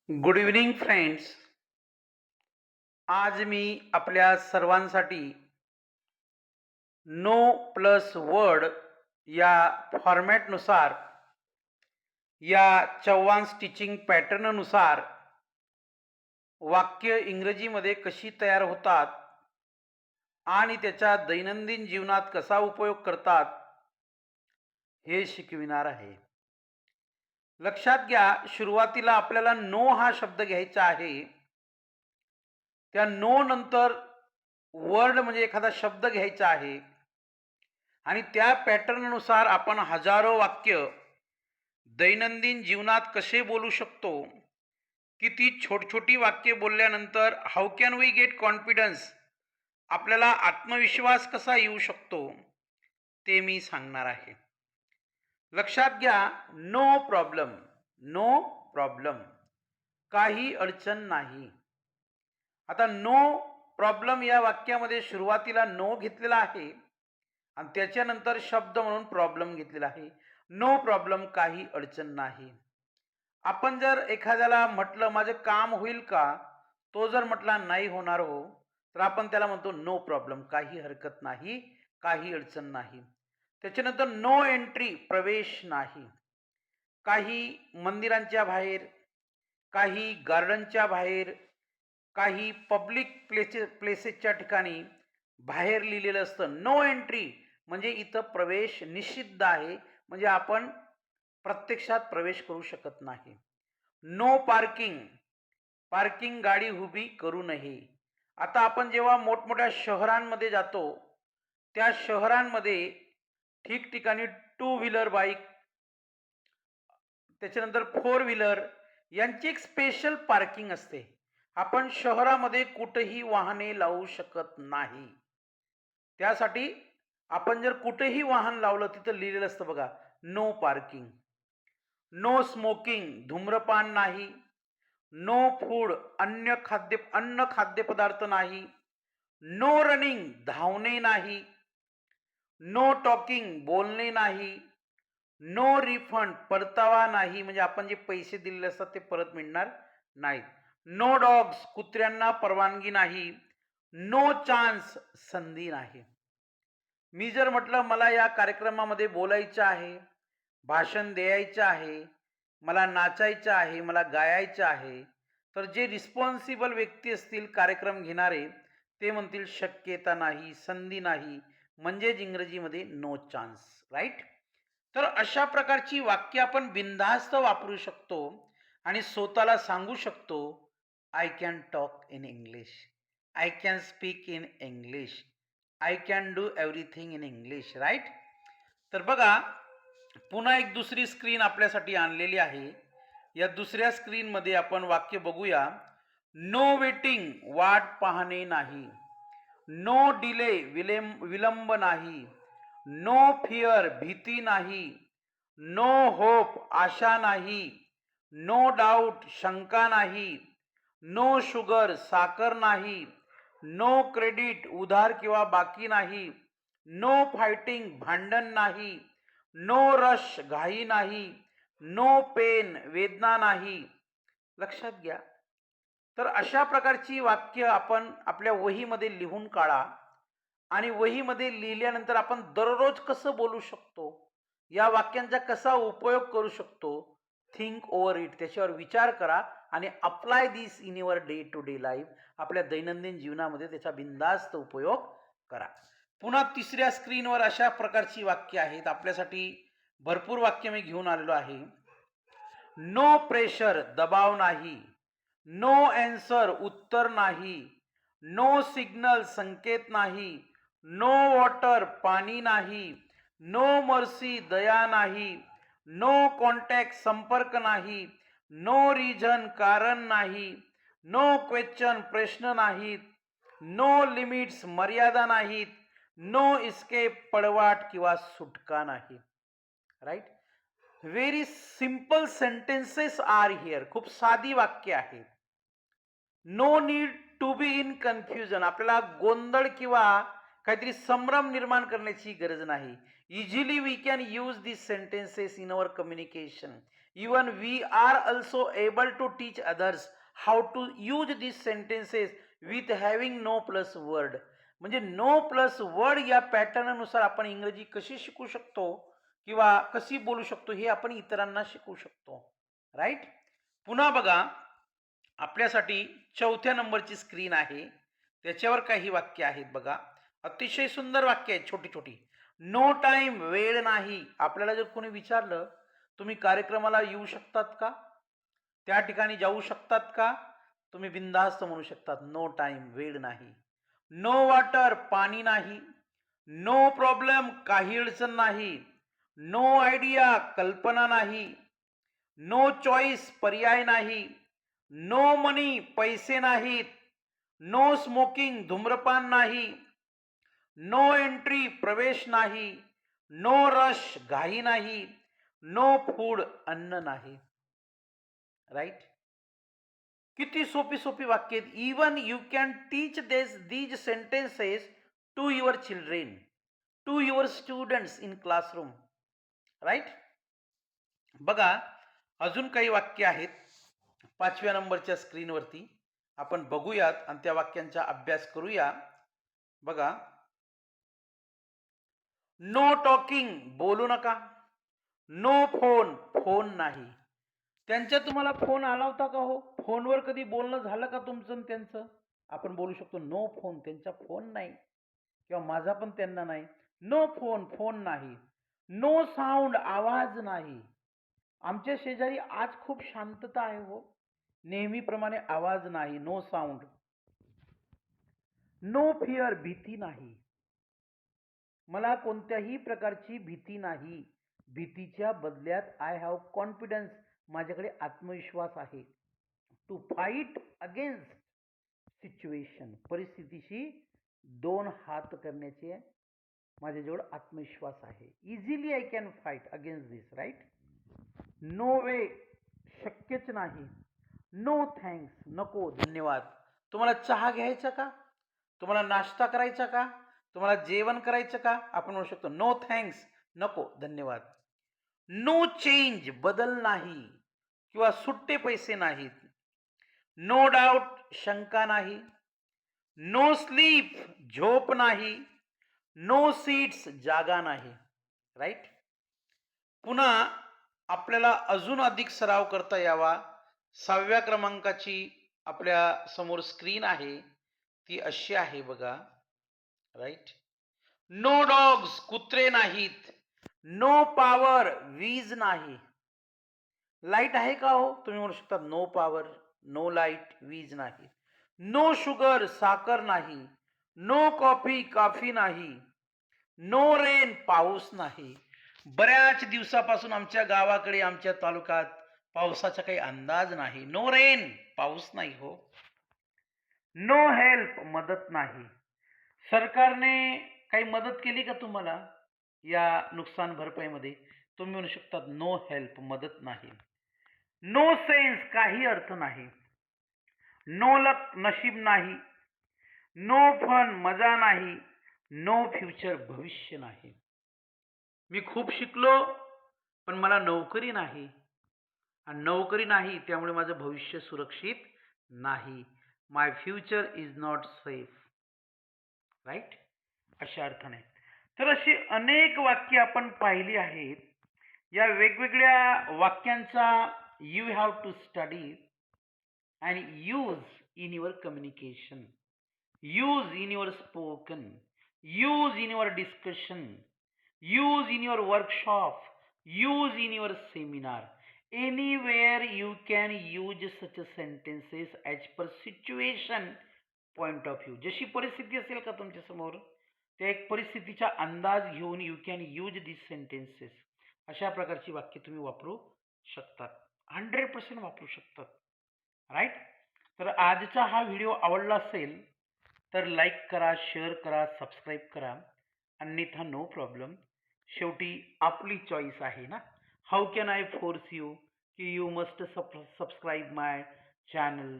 Good evening friends. आज मी आपल्या सर्वांसाठी नो प्लस वर्ड या फॉर्मॅटनुसार या चव्हाण स्टिचिंग पॅटर्ननुसार वाक्य इंग्रजीमध्ये कशी तयार होतात आणि त्याचा दैनंदिन जीवनात कसा उपयोग करतात हे शिकविणार आहे. लक्षात घ्या, सुरुवातीला आपल्याला नो हा शब्द घ्यायचा आहे. त्या नो नंतर वर्ड म्हणजे एखादा शब्द घ्यायचा आहे आणि त्या पॅटर्ननुसार आपण हजारो वाक्य दैनंदिन जीवनात कसे बोलू शकतो. किती छोटी वाक्य बोलल्यानंतर how can we get confidence, आपल्याला आत्मविश्वास कसा येऊ शकतो ते मी सांगणार आहे. लक्षात घ्या, नो प्रॉब्लेम, नो प्रॉब्लेम, काही अडचण नाही. आता नो प्रॉब्लेम या वाक्यामध्ये सुरुवातीला नो घेतलेला आहे आणि त्याच्यानंतर शब्द म्हणून प्रॉब्लेम घेतलेला आहे. नो प्रॉब्लेम, काही अडचण नाही. आपण जर एखाद्याला म्हटलं माझं काम होईल का, तो जर म्हटला नाही होणार हो, तर आपण त्याला म्हणतो नो प्रॉब्लेम, काही हरकत नाही, काही अडचण नाही. त्याच्यानंतर नो एंट्री, प्रवेश नाही. काही मंदिरांच्या बाहेर, काही गार्डनच्या बाहेर, काही पब्लिक प्लेसेसच्या ठिकाणी बाहेर लिहिलेलं असतं नो एंट्री, म्हणजे इथं प्रवेश निषिद्ध आहे, म्हणजे आपण प्रत्यक्षात प्रवेश करू शकत नाही. नो पार्किंग, पार्किंग गाडी उभी करू नये. आता आपण जेव्हा मोठमोठ्या शहरांमध्ये जातो, त्या शहरांमध्ये ठिकठिकाणी टू व्हीलर बाईक, त्याच्यानंतर फोर व्हीलर यांची एक स्पेशल पार्किंग असते. आपण शहरामध्ये कुठेही वाहने लावू शकत नाही. त्यासाठी आपण जर कुठेही वाहन लावलं तिथं लिहिलेलं असतं बघा, नो पार्किंग. नो स्मोकिंग, धूम्रपान नाही. नो फूड, अन्न खाद्यपदार्थ नाही. नो रनिंग, धावणे नाही. नो टॉकिंग, बोलणे नाही. नो रिफंड, परतावा नाही, म्हणजे आपण जे पैसे दिलेले असतात ते परत मिळणार नाहीत. नो डॉग्स, कुत्र्यांना परवानगी नाही. नो चान्स, संधी नाही. मी जर म्हटलं मला या कार्यक्रमामध्ये बोलायचं आहे, भाषण द्यायचं आहे, मला नाचायचं आहे, मला गायचं आहे, तर जे रिस्पॉन्सिबल व्यक्ती असतील कार्यक्रम घेणारे, ते म्हणतील शक्यता नाही, संधी नाही, म्हणजेच इंग्रजीमध्ये नो चान्स, राईट. तर अशा प्रकारची वाक्य आपण बिनधास्त वापरू शकतो आणि स्वतःला सांगू शकतो, I can talk in English, I can speak in English, I can do everything in English, right. तर बघा, पुन्हा एक दुसरी स्क्रीन आपल्यासाठी आणलेली आहे. या दुसऱ्या स्क्रीनमध्ये आपण वाक्य बघूया. नो वेटिंग, वाट पाहणे नाही. नो डिले, विलंब नाही. नो फिअर, भीती नाही. नो होप, आशा नाही. नो डाऊट, शंका नाही. नो शुगर, साखर नाही. नो क्रेडिट, उधार किंवा बाकी नाही. नो फायटिंग, भांडण नाही. नो रश, घाई नाही. नो पेन, वेदना नाही. लक्षात घ्या. तर अशा प्रकारची वाक्य आपण आपल्या वहीमध्ये लिहून काढा आणि वहीमध्ये लिहिल्यानंतर आपण दररोज कसं बोलू शकतो, या वाक्यांचा कसा उपयोग करू शकतो, थिंक ओव्हर इट, त्याच्यावर विचार करा आणि apply this in your day to day life, आपल्या दैनंदिन जीवनामध्ये त्याचा बिनधास्त उपयोग करा. पुन्हा तिसऱ्या स्क्रीनवर अशा प्रकारची वाक्य आहेत. आपल्यासाठी भरपूर वाक्य मी घेऊन आलेलो आहे. नो प्रेशर, दबाव नाही. नो ॲन्सर, उत्तर नाही. नो सिग्नल, संकेत नाही. नो वॉटर, पाणी नाही. नो मर्सी, दया नाही. नो कॉन्टॅक्ट, संपर्क नाही. नो रिझन, कारण नाही. नो क्वेश्चन, प्रश्न नाहीत. नो लिमिट्स, मर्यादा नाहीत. नो इस्केप, पळवाट किंवा सुटका नाही, right. Very simple sentences are here, खूप साधी वाक्य आहेत. No need to be in confusion, आपल्याला गोंधळ किंवा काहीतरी संभ्रम निर्माण करण्याची गरज नाही. Easily we can use this sentences in our communication, even we are also able to teach others how to use this sentences with having no plus word. म्हणजे नो प्लस वर्ड या पॅटर्ननुसार आपण इंग्रजी कशी शिकू शकतो किंवा कशी बोलू शकतो हे आपण इतरांना शिकवू शकतो. राईट. पुन्हा बघा, आपल्यासाठी 4थ्या नंबरची स्क्रीन आहे. त्याच्यावर काही वाक्य आहेत बघा. अतिशय सुंदर वाक्य आहेत, छोटी छोटी. नो टाइम, वेळ नाही. आपल्याला जर कोणी विचारलं, तुम्ही कार्यक्रमाला येऊ शकतात का, त्या ठिकाणी जाऊ शकतात का, तुम्ही बिनधास्त म्हणू शकतात नो टाइम, वेळ नाही. नो वॉटर, पाणी नाही. नो प्रॉब्लेम, काही अडचण नाही. नो आयडिया, कल्पना नाही. नो चॉईस, पर्याय नाही. नो मनी, पैसे नाहीत. नो स्मोकिंग, धूम्रपान नाही. नो एंट्री, प्रवेश नाही. नो रश, घाई नाही. नो फूड, अन्न नाही. राईट. किती सोपी सोपी वाक्य आहेत. Even you can teach these sentences to your children, to your students in classroom. Right. बघा, अजून काही वाक्य आहेत 5व्या नंबरच्या स्क्रीनवरती. आपण बघूयात आणि त्या वाक्यांचा अभ्यास करूया. बघा, नो टॉकिंग, बोलू नका. नो फोन, फोन नाही. त्यांच्या तुम्हाला फोन आला होता का हो? फोनवर कधी बोलणं झालं का तुमचं आणि त्यांचं? आपण बोलू शकतो नो फोन, त्यांचा फोन नाही किंवा माझा पण त्यांना नाही. नो फोन, फोन नाही. नो साऊंड, आवाज नाही. आमच्या शेजारी आज खूप शांतता आहे हो, नेहमीप्रमाणे आवाज नाही. No sound. नो फिअर, भीती नाही. मला कोणत्याही प्रकारची भीती नाही. भीतीच्या बदल्यात आय हॅव कॉन्फिडन्स, माझ्याकडे आत्मविश्वास आहे. टू फाईट अगेन्स्ट सिच्युएशन, परिस्थितीशी 2 हात करण्याचे माझ्याजवळ आत्मविश्वास आहे. Easily I can fight against this. Right. No way, शक्यच नाही. नो थँक्स, नको, धन्यवाद. तुम्हाला चहा घ्यायचा का, तुम्हाला नाश्ता करायचा का, तुम्हाला जेवण करायचं का, आपण म्हणू शकतो नो थँक्स, नको, धन्यवाद. नो चेंज, बदल नाही किंवा सुट्टे पैसे नाहीत. नो डाऊट, शंका नाही. नो स्लीप, झोप नाही. नो सीट्स, जागा नाही. राईट. पुन्हा आपल्याला अजून अधिक सराव करता यावा, 6व्या क्रमांकाची आपल्या समोर स्क्रीन आहे, ती अशी आहे बघा. राईट. नो डॉग्स, कुत्रे नाहीत. नो पॉवर, वीज नाही. लाईट आहे का हो, तुम्ही म्हणू शकता नो पॉवर, नो लाईट, वीज नाही. नो शुगर, साखर नाही. नो कॉफी, कॉफी नाही. नो रेन, पाऊस नाही. बऱ्याच दिवसापासून आमच्या गावाकडे, आमच्या तालुक्यात पावसाचा काही अंदाज नाही. नो रेन, पाऊस नाही हो. नो हेल्प, मदत नाही. सरकारने काही मदत केली का तुम्हाला या नुकसान भरपाईमध्ये? तुम्ही म्हणू शकता नो हेल्प, मदत नाही. नो सेन्स, काही अर्थ नाही. नो लक, नशीब नाही. नो फन, मजा नाही. नो फ्युचर, भविष्य नाही. मी खूप शिकलो पण मला नोकरी नाही, आणि नोकरी नाही त्यामुळे माझं भविष्य सुरक्षित नाही. My future is not safe. Right. अशा अर्थाने. तर अशी अनेक वाक्य आपण पाहिली आहेत. या वेगवेगळ्या वाक्यांचा you have to study and use in your communication, use in your spoken, use in your discussion, use in your workshop, use in your seminar. Anywhere you can use such sentences as per situation point of view. जशी परिस्थिती असेल का तुमच्या समोर, त्या एक परिस्थितीचा अंदाज घेऊन you can use this sentences. अशा प्रकारची वाक्य तुम्ही वापरू शकतात, 100% वापरू शकतात. राईट. तर आजचा हा व्हिडिओ आवडला असेल तर लाईक करा, शेअर करा, सबस्क्राईब करा. अन्यथा नो प्रॉब्लेम. शेवटी आपली चॉईस आहे ना. How can I force you की you must subscribe my channel.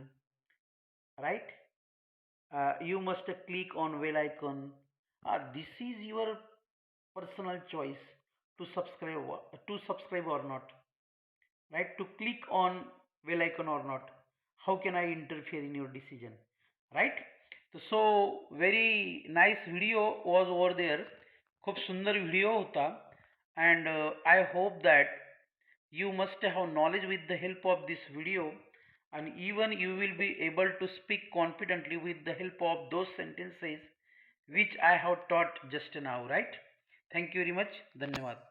Right. You must click on bell icon. This is your personal choice to subscribe or not. right, to click on bell icon or not? How can I interfere in your decision, right? So very nice video was over there. खूप सुंदर video होता. And I hope that you must have knowledge with the help of this video, and even you will be able to speak confidently with the help of those sentences which I have taught just now, right? Thank you very much. धन्यवाद.